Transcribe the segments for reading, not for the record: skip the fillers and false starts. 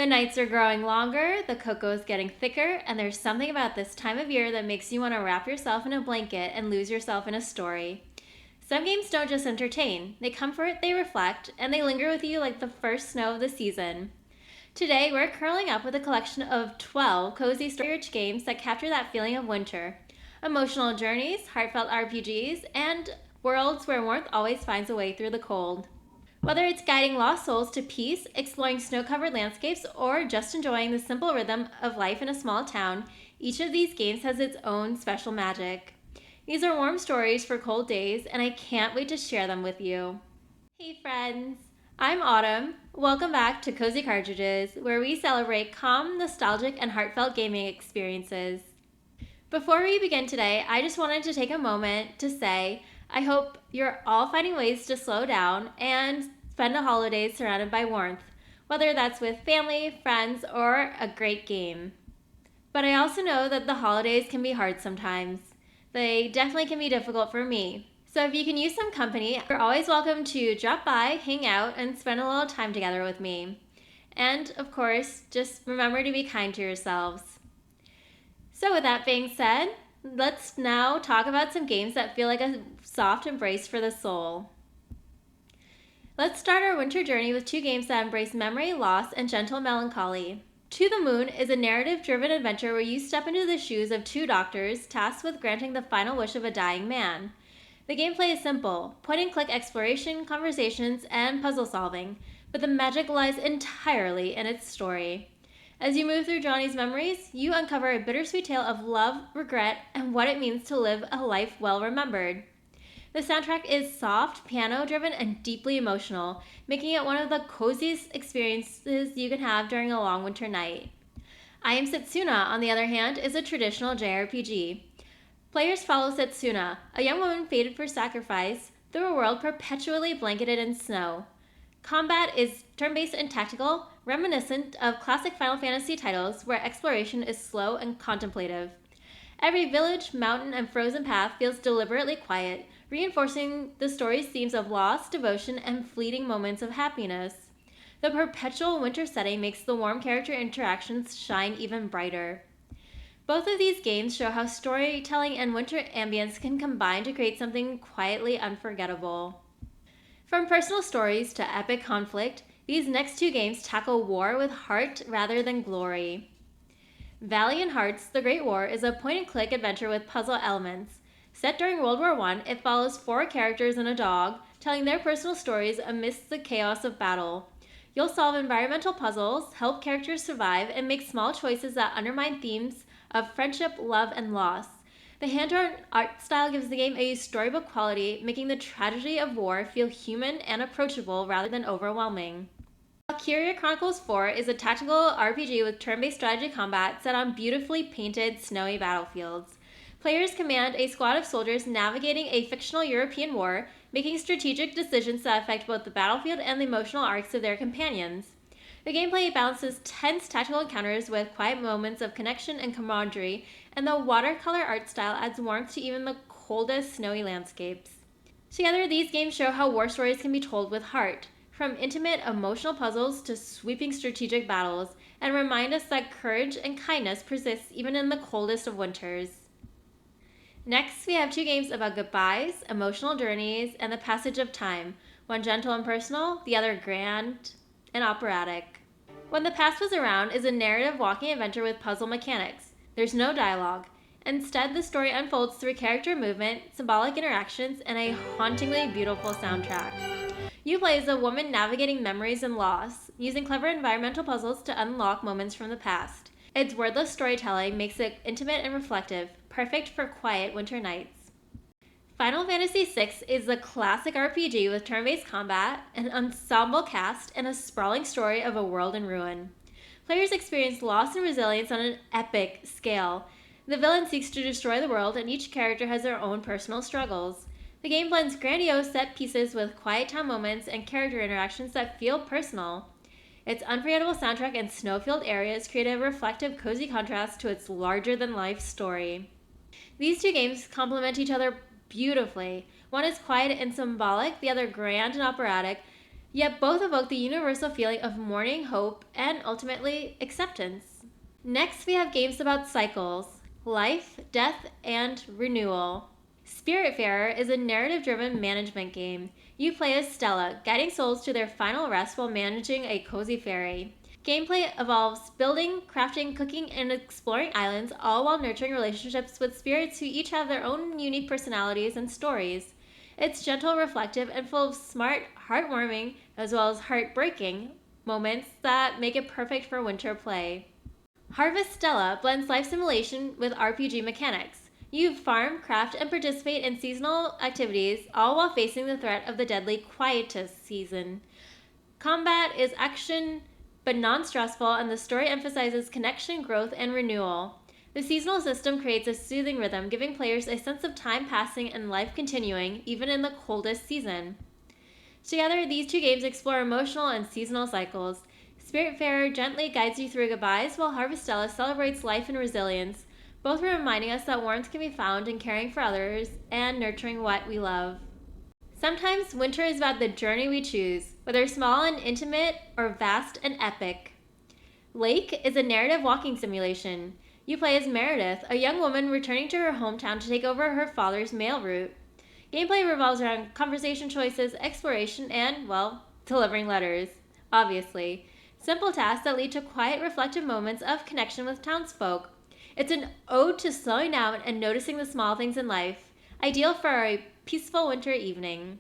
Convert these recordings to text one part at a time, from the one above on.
The nights are growing longer, the cocoa is getting thicker, and there's something about this time of year that makes you want to wrap yourself in a blanket and lose yourself in a story. Some games don't just entertain, they comfort, they reflect, and they linger with you like the first snow of the season. Today, we're curling up with a collection of 12 cozy story-rich games that capture that feeling of winter. Emotional journeys, heartfelt RPGs, and worlds where warmth always finds a way through the cold. Whether it's guiding lost souls to peace, exploring snow-covered landscapes, or just enjoying the simple rhythm of life in a small town, each of these games has its own special magic. These are warm stories for cold days, and I can't wait to share them with you. Hey friends, I'm Autumn. Welcome back to Cozy Cartridges, where we celebrate calm, nostalgic, and heartfelt gaming experiences. Before we begin today, I just wanted to take a moment to say I hope you're all finding ways to slow down and spend the holidays surrounded by warmth, whether that's with family, friends, or a great game. But I also know that the holidays can be hard sometimes. They definitely can be difficult for me. So if you can use some company, you're always welcome to drop by, hang out, and spend a little time together with me. And of course, just remember to be kind to yourselves. So with that being said, let's now talk about some games that feel like a soft embrace for the soul. Let's start our winter journey with two games that embrace memory, loss, and gentle melancholy. To the Moon is a narrative-driven adventure where you step into the shoes of two doctors tasked with granting the final wish of a dying man. The gameplay is simple, point-and-click exploration, conversations, and puzzle solving, but the magic lies entirely in its story. As you move through Johnny's memories, you uncover a bittersweet tale of love, regret, and what it means to live a life well remembered. The soundtrack is soft, piano-driven, and deeply emotional, making it one of the coziest experiences you can have during a long winter night. I Am Setsuna, on the other hand, is a traditional JRPG. Players follow Setsuna, a young woman fated for sacrifice, through a world perpetually blanketed in snow. Combat is turn-based and tactical, reminiscent of classic Final Fantasy titles where exploration is slow and contemplative. Every village, mountain, and frozen path feels deliberately quiet, reinforcing the story's themes of loss, devotion, and fleeting moments of happiness. The perpetual winter setting makes the warm character interactions shine even brighter. Both of these games show how storytelling and winter ambience can combine to create something quietly unforgettable. From personal stories to epic conflict, these next two games tackle war with heart rather than glory. Valiant Hearts: The Great War is a point-and-click adventure with puzzle elements. Set during World War I, it follows four characters and a dog, telling their personal stories amidst the chaos of battle. You'll solve environmental puzzles, help characters survive, and make small choices that undermine themes of friendship, love, and loss. The hand-drawn art style gives the game a storybook quality, making the tragedy of war feel human and approachable rather than overwhelming. Valkyria Chronicles 4 is a tactical RPG with turn-based strategy combat set on beautifully painted, snowy battlefields. Players command a squad of soldiers navigating a fictional European war, making strategic decisions that affect both the battlefield and the emotional arcs of their companions. The gameplay balances tense tactical encounters with quiet moments of connection and camaraderie, and the watercolor art style adds warmth to even the coldest snowy landscapes. Together, these games show how war stories can be told with heart, from intimate emotional puzzles to sweeping strategic battles, and remind us that courage and kindness persist even in the coldest of winters. Next, we have two games about goodbyes, emotional journeys, and the passage of time, one gentle and personal, the other grand and operatic. When the Past Was Around is a narrative walking adventure with puzzle mechanics. There's no dialogue. Instead, the story unfolds through character movement, symbolic interactions, and a hauntingly beautiful soundtrack. You play as a woman navigating memories and loss, using clever environmental puzzles to unlock moments from the past. Its wordless storytelling makes it intimate and reflective, perfect for quiet winter nights. Final Fantasy VI is a classic RPG with turn-based combat, an ensemble cast, and a sprawling story of a world in ruin. Players experience loss and resilience on an epic scale. The villain seeks to destroy the world, and each character has their own personal struggles. The game blends grandiose set pieces with quiet town moments and character interactions that feel personal. Its unforgettable soundtrack and snow-filled areas create a reflective, cozy contrast to its larger-than-life story. These two games complement each other beautifully. One is quiet and symbolic, the other grand and operatic, Yet both evoke the universal feeling of mourning, hope, and ultimately acceptance. Next, we have games about cycles, life, death, and renewal. Spiritfarer is a narrative-driven management game. You play as Stella, guiding souls to their final rest while managing a cozy fairy. Gameplay involves building, crafting, cooking, and exploring islands, all while nurturing relationships with spirits who each have their own unique personalities and stories. It's gentle, reflective, and full of smart, heartwarming, as well as heartbreaking moments that make it perfect for winter play. Harvestella blends life simulation with RPG mechanics. You farm, craft, and participate in seasonal activities, all while facing the threat of the deadly quietus season. Combat is action but non-stressful, and the story emphasizes connection, growth, and renewal. The seasonal system creates a soothing rhythm, giving players a sense of time passing and life continuing, even in the coldest season. Together, these two games explore emotional and seasonal cycles. Spiritfarer gently guides you through goodbyes, while Harvestella celebrates life and resilience, both reminding us that warmth can be found in caring for others and nurturing what we love. Sometimes winter is about the journey we choose, whether small and intimate or vast and epic. Lake is a narrative walking simulation. You play as Meredith, a young woman returning to her hometown to take over her father's mail route. Gameplay revolves around conversation choices, exploration, and, well, delivering letters, obviously. Simple tasks that lead to quiet, reflective moments of connection with townsfolk. It's an ode to slowing down and noticing the small things in life, ideal for a peaceful winter evening.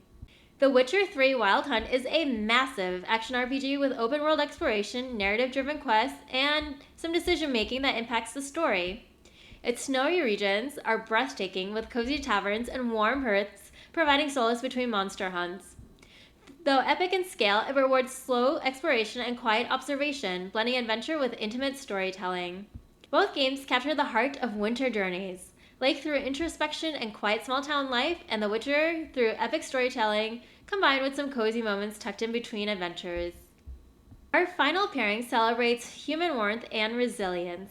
The Witcher 3 Wild Hunt is a massive action RPG with open world exploration, narrative-driven quests, and some decision-making that impacts the story. Its snowy regions are breathtaking, with cozy taverns and warm hearths providing solace between monster hunts. Though epic in scale, it rewards slow exploration and quiet observation, blending adventure with intimate storytelling. Both games capture the heart of winter journeys. Lake through introspection and quiet small town life, and The Witcher through epic storytelling, combined with some cozy moments tucked in between adventures. Our final pairing celebrates human warmth and resilience.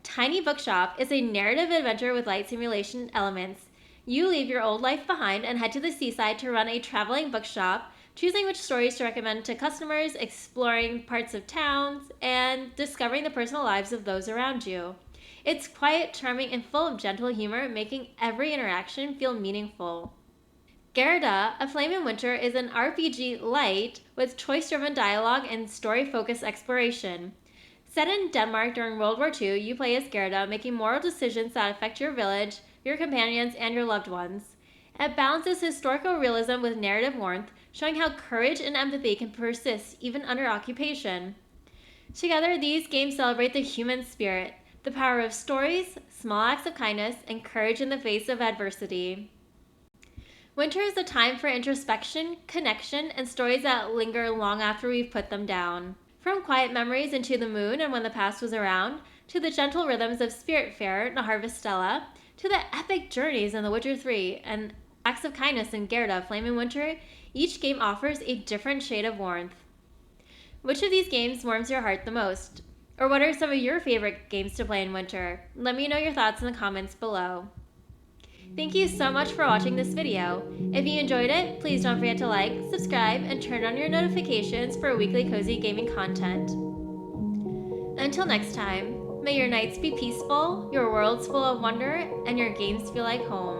Tiny Bookshop is a narrative adventure with light simulation elements. You leave your old life behind and head to the seaside to run a traveling bookshop, choosing which stories to recommend to customers, exploring parts of towns, and discovering the personal lives of those around you. It's quiet, charming, and full of gentle humor, making every interaction feel meaningful. Gerda, A Flame in Winter is an RPG light with choice-driven dialogue and story-focused exploration. Set in Denmark during World War II, you play as Gerda, making moral decisions that affect your village, your companions, and your loved ones. It balances historical realism with narrative warmth, showing how courage and empathy can persist even under occupation. Together, these games celebrate the human spirit, the power of stories, small acts of kindness, and courage in the face of adversity. Winter is a time for introspection, connection, and stories that linger long after we've put them down. From quiet memories into the moon and when the past was around, to the gentle rhythms of Spiritfarer and Harvestella, to the epic journeys in The Witcher 3 and acts of kindness in Gerda, Flame in Winter, each game offers a different shade of warmth. Which of these games warms your heart the most? Or what are some of your favorite games to play in winter? Let me know your thoughts in the comments below. Thank you so much for watching this video. If you enjoyed it, please don't forget to like, subscribe, and turn on your notifications for weekly cozy gaming content. Until next time, may your nights be peaceful, your worlds full of wonder, and your games feel like home.